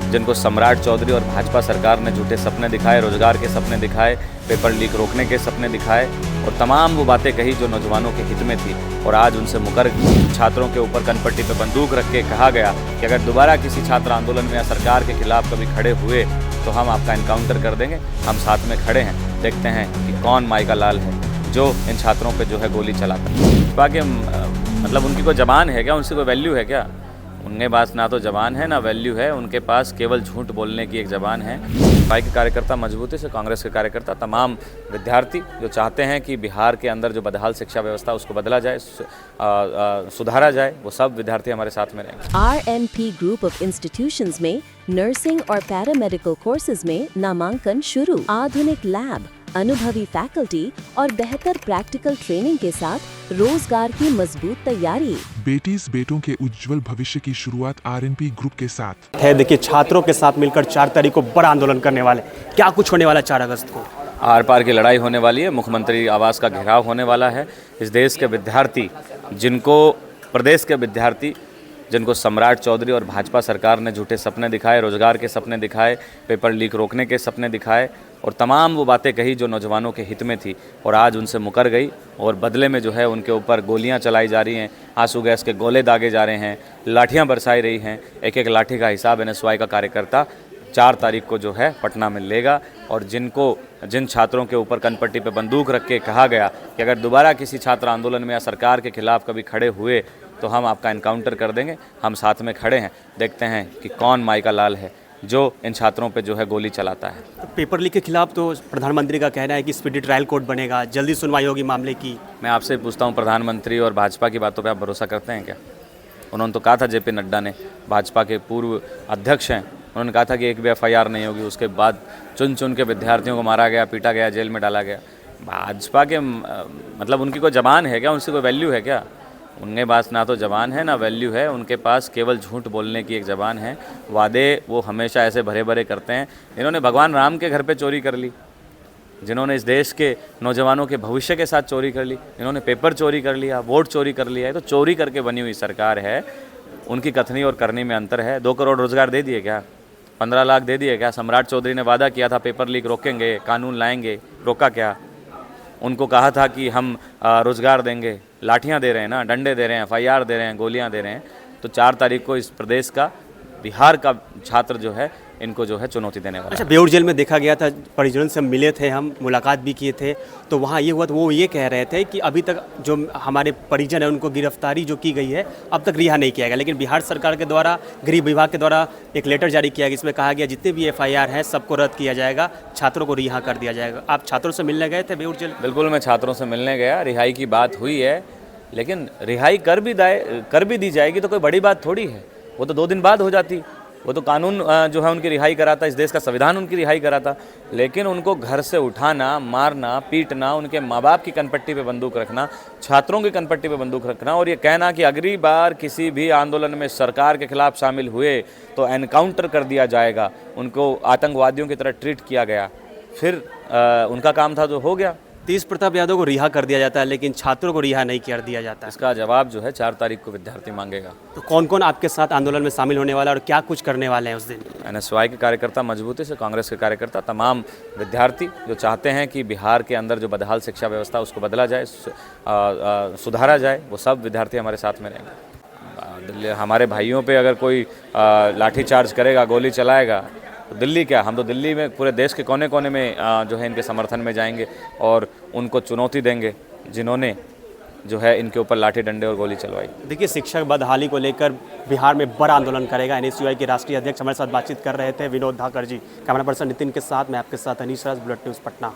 जिनको सम्राट चौधरी और भाजपा सरकार ने झूठे सपने दिखाए, रोजगार के सपने दिखाए, पेपर लीक रोकने के सपने दिखाए और तमाम वो बातें कही जो नौजवानों के हित में थी। और आज उनसे मुकर छात्रों के ऊपर कनपट्टी पर बंदूक रख के कहा गया कि अगर दोबारा किसी छात्र आंदोलन में या सरकार के खिलाफ कभी खड़े हुए तो हम आपका इनकाउंटर कर देंगे। हम साथ में खड़े हैं, देखते हैं कि कौन माई का लाल है जो इन छात्रों पे जो है गोली चलाता है। बाकी मतलब उनकी कोई ज़बान है क्या, उनसे कोई वैल्यू है क्या? उनके पास ना तो ज़बान है ना वैल्यू है, उनके पास केवल झूठ बोलने की एक ज़बान है। भाई के कार्यकर्ता मजबूती से, कांग्रेस के कार्यकर्ता, तमाम विद्यार्थी जो चाहते हैं कि बिहार के अंदर जो बदहाल शिक्षा व्यवस्था उसको बदला जाए, सुधारा जाए, वो सब विद्यार्थी हमारे साथ में रहेंगे। RNP ग्रुप ऑफ इंस्टीट्यूशंस में नर्सिंग और पैरामेडिकल कोर्सेज में नामांकन शुरू। आधुनिक लैब, अनुभवी फैकल्टी और बेहतर प्रैक्टिकल ट्रेनिंग के साथ रोजगार की मजबूत तैयारी। बेटीज बेटों के उज्जवल भविष्य की शुरुआत RNP ग्रुप के साथ है। देखिए, छात्रों के साथ मिलकर 4 तारीख को बड़ा आंदोलन करने वाले। क्या कुछ होने वाला 4 अगस्त को? आर पार की लड़ाई होने वाली है, मुख्यमंत्री आवास का घेराव होने वाला है। इस देश के विद्यार्थी प्रदेश के विद्यार्थी जिनको सम्राट चौधरी और भाजपा सरकार ने झूठे सपने दिखाए, रोजगार के सपने दिखाए, पेपर लीक रोकने के सपने दिखाए और तमाम वो बातें कही जो नौजवानों के हित में थी और आज उनसे मुकर गई और बदले में जो है उनके ऊपर गोलियां चलाई जा रही हैं, आंसू गैस के गोले दागे जा रहे हैं, लाठियां बरसाई रही हैं। एक एक लाठी का हिसाब NSY का कार्यकर्ता 4 तारीख को जो है पटना में लेगा। और जिन छात्रों के ऊपर कनपट्टी पे बंदूक रख के कहा गया कि अगर दोबारा किसी छात्र आंदोलन में या सरकार के खिलाफ कभी खड़े हुए तो हम आपका इनकाउंटर कर देंगे, हम साथ में खड़े हैं, देखते हैं कि कौन माई का लाल है जो इन छात्रों पे जो है गोली चलाता है। तो पेपर लीक के खिलाफ तो प्रधानमंत्री का कहना है कि स्पीडी ट्रायल कोर्ट बनेगा, जल्दी सुनवाई होगी मामले की। मैं आपसे पूछता हूँ, प्रधानमंत्री और भाजपा की बातों पे आप भरोसा करते हैं क्या? उन्होंने तो कहा था, JP नड्डा ने, भाजपा के पूर्व अध्यक्ष हैं, उन्होंने कहा था कि एक भी FIR नहीं होगी। उसके बाद चुन चुन के विद्यार्थियों को मारा गया, पीटा गया, जेल में डाला गया। भाजपा के मतलब उनकी कोई ज़बान है क्या, उनसे कोई वैल्यू है क्या? उनके पास ना तो ज़बान है ना वैल्यू है, उनके पास केवल झूठ बोलने की एक ज़बान है। वादे वो हमेशा ऐसे भरे भरे करते हैं। इन्होंने भगवान राम के घर पे चोरी कर ली, जिन्होंने इस देश के नौजवानों के भविष्य के साथ चोरी कर ली, इन्होंने पेपर चोरी कर लिया, वोट चोरी कर लिया है। तो चोरी करके बनी हुई सरकार है, उनकी कथनी और करनी में अंतर है। 2 करोड़ रोज़गार दे दिए क्या? 15 लाख दे दिए क्या? सम्राट चौधरी ने वादा किया था पेपर लीक रोकेंगे, कानून लाएंगे, रोका क्या? उनको कहा था कि हम रोज़गार देंगे, लाठियां दे रहे हैं ना, डंडे दे रहे हैं, FIR दे रहे हैं, गोलियां दे रहे हैं। तो 4 तारीख को इस प्रदेश का, बिहार का छात्र जो है इनको जो है चुनौती देने वाला। अच्छा, बेउर जेल में देखा गया था, परिजनों से मिले थे, हम मुलाकात भी किए थे, तो वहाँ ये हुआ, तो वो ये कह रहे थे कि अभी तक जो हमारे परिजन है उनको गिरफ्तारी जो की गई है अब तक रिहा नहीं किया गया। लेकिन बिहार सरकार के द्वारा, गृह विभाग के द्वारा एक लेटर जारी किया गया, इसमें कहा गया जितने भी FIR हैं सबको रद्द किया जाएगा, छात्रों को रिहा कर दिया जाएगा। आप छात्रों से मिलने गए थे बेउर जेल? बिल्कुल, मैं छात्रों से मिलने गया, रिहाई की बात हुई है, लेकिन रिहाई कर भी दी जाएगी तो कोई बड़ी बात थोड़ी है। वो तो 2 दिन बाद हो जाती, वो तो कानून जो है उनकी रिहाई कराता, इस देश का संविधान उनकी रिहाई कराता। लेकिन उनको घर से उठाना, मारना, पीटना, उनके माँ बाप की कनपट्टी पे बंदूक रखना, छात्रों की कनपट्टी पे बंदूक रखना और ये कहना कि अगली बार किसी भी आंदोलन में सरकार के खिलाफ शामिल हुए तो एनकाउंटर कर दिया जाएगा, उनको आतंकवादियों की तरह ट्रीट किया गया, फिर उनका काम था जो हो गया। तेज प्रताप यादव को रिहा कर दिया जाता है लेकिन छात्रों को रिहा नहीं कर दिया जाता है। इसका जवाब जो है 4 तारीख को विद्यार्थी मांगेगा। तो कौन कौन आपके साथ आंदोलन में शामिल होने वाला और क्या कुछ करने वाले हैं उस दिन? NSY के कार्यकर्ता मजबूती से, कांग्रेस के कार्यकर्ता, तमाम विद्यार्थी जो चाहते हैं कि बिहार के अंदर जो बदहाल शिक्षा व्यवस्था उसको बदला जाए, सुधारा जाए, वो सब विद्यार्थी हमारे साथ में रहेंगे। हमारे भाइयों पे अगर कोई लाठीचार्ज करेगा, गोली चलाएगा, तो दिल्ली क्या, हम तो दिल्ली में पूरे देश के कोने कोने में जो है इनके समर्थन में जाएंगे और उनको चुनौती देंगे जिन्होंने जो है इनके ऊपर लाठी डंडे और गोली चलवाई। देखिए, शिक्षक बदहाली को लेकर बिहार में बड़ा आंदोलन करेगा। NSY के राष्ट्रीय अध्यक्ष हमारे साथ बातचीत कर रहे थे, विनोद धाकर जी। कैमरा पर्सन नितिन के साथ मैं आपके साथ अनीश राज, बुलेटिन न्यूज़ पटना।